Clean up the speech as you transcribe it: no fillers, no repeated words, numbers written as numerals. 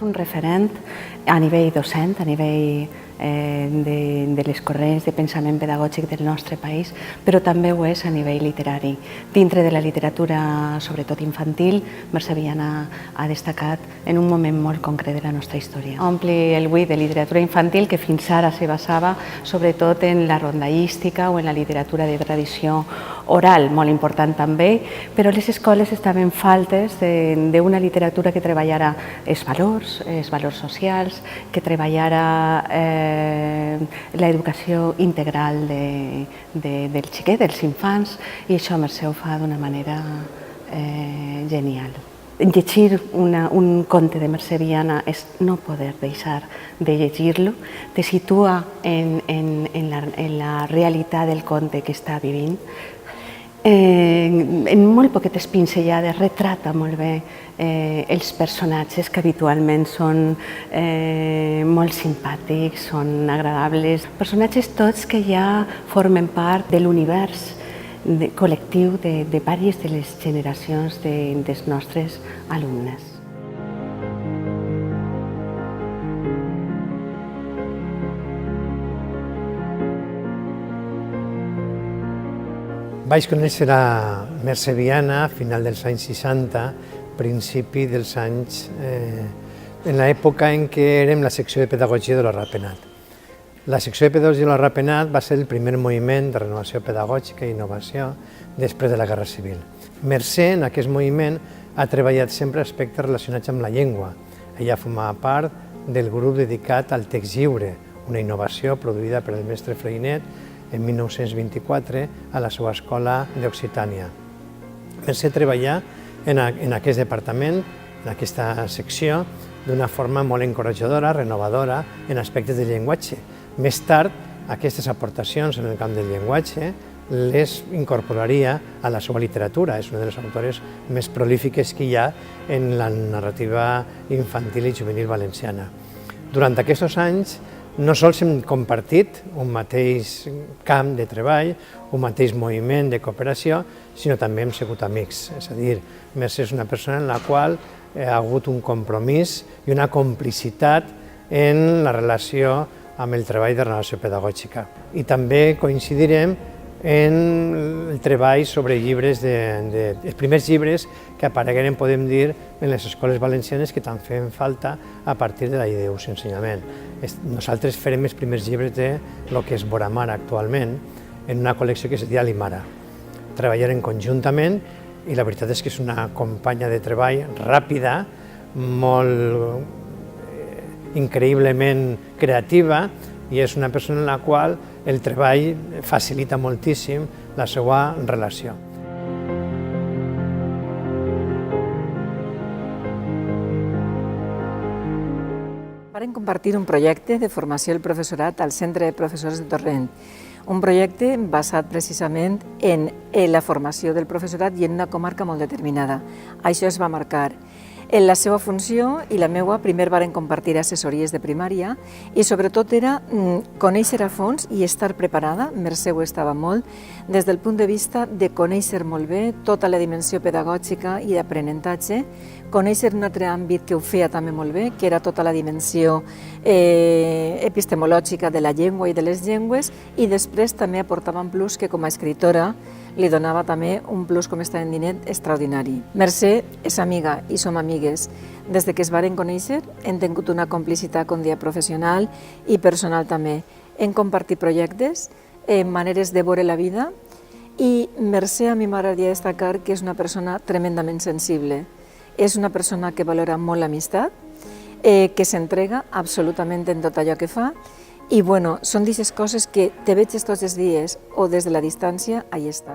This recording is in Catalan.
un referent a nivell docent, a nivell de les corrents de pensament pedagògic del nostre país, però també ho és a nivell literari. Dintre de la literatura, sobretot infantil, Mercè Viana ha destacat en un moment molt concret de la nostra història. Ompli el buit de literatura infantil que fins ara se basava sobretot en la rondaística o en la literatura de tradició oral, molt important també, però les escoles estaven faltes d'una literatura que treballara els valors socials, que treballara l'educació integral del xiquet, dels infants, i això Mercè ho fa d'una manera genial. Llegir un conte de Mercè Viana és no poder deixar de llegir-lo, te situa en la realitat del conte que està vivint. En molt poquetes pinzellades retrata molt bé els personatges que habitualment són molt simpàtics, són agradables. Personatges tots que ja formen part de l'univers col·lectiu de diverses de les generacions dels nostres alumnes. Vaig conèixer a Mercè Viana a final dels anys 60, principi dels anys, en l'època en què érem la secció de pedagogia de la Ratpenat. La secció de pedagogia de la Ratpenat va ser el primer moviment de renovació pedagògica i innovació després de la Guerra Civil. Mercè, en aquest moviment, ha treballat sempre aspectes relacionats amb la llengua. Ella formava part del grup dedicat al text lliure, una innovació produïda per el mestre Freinet en 1924 a la seva escola d'Occitània. Mercè treballà en aquest departament, en aquesta secció, d'una forma molt encoratjadora, renovadora, en aspectes de llenguatge. Més tard, aquestes aportacions en el camp del llenguatge les incorporaria a la seva literatura. És una de les autores més prolífiques que hi ha en la narrativa infantil i juvenil valenciana. Durant aquests anys, no sols hem compartit un mateix camp de treball, un mateix moviment de cooperació, sinó també hem sigut amics. És a dir, Mercè és una persona en la qual hi ha hagut un compromís i una complicitat en la relació amb el treball de renovació pedagògica. I també coincidirem en el treball sobre llibres, els primers llibres que aparegueren, podem dir, en les escoles valencianes que tant feien falta a partir de la llei d'ús i ensenyament. Nosaltres farem els primers llibres de lo que és Boramara actualment, en una col·lecció que es diu Alimara. Treballarem conjuntament i la veritat és que és una companya de treball ràpida, molt increïblement creativa, i és una persona en la qual el treball facilita moltíssim la seva relació. Varen compartir un projecte de formació del professorat al Centre de Professors de Torrent, un projecte basat precisament en la formació del professorat i en una comarca molt determinada. Això es va marcar. En la seva funció i la meva, primer varen compartir assessories de primària i sobretot era conèixer a fons i estar preparada, Mercè ho estava molt, des del punt de vista de conèixer molt bé tota la dimensió pedagògica i d'aprenentatge, conèixer un altre àmbit que ho feia també molt bé, que era tota la dimensió epistemològica de la llengua i de les llengües, i després també aportava un plus que com a escritora li donava també un plus, com estàvem dient, extraordinari. Mercè és amiga i som amigues. Des que es varen conèixer hem tingut una complicitat, com dia, professional i personal també. Hem compartit projectes, maneres de veure la vida, i Mercè a mi m'agradaria destacar que és una persona tremendament sensible. És una persona que valora molt l'amistat, que s'entrega absolutament en tot allò que fa, i bueno, són d'aquestes coses que te veig tots els dies o des de la distància, ahí està.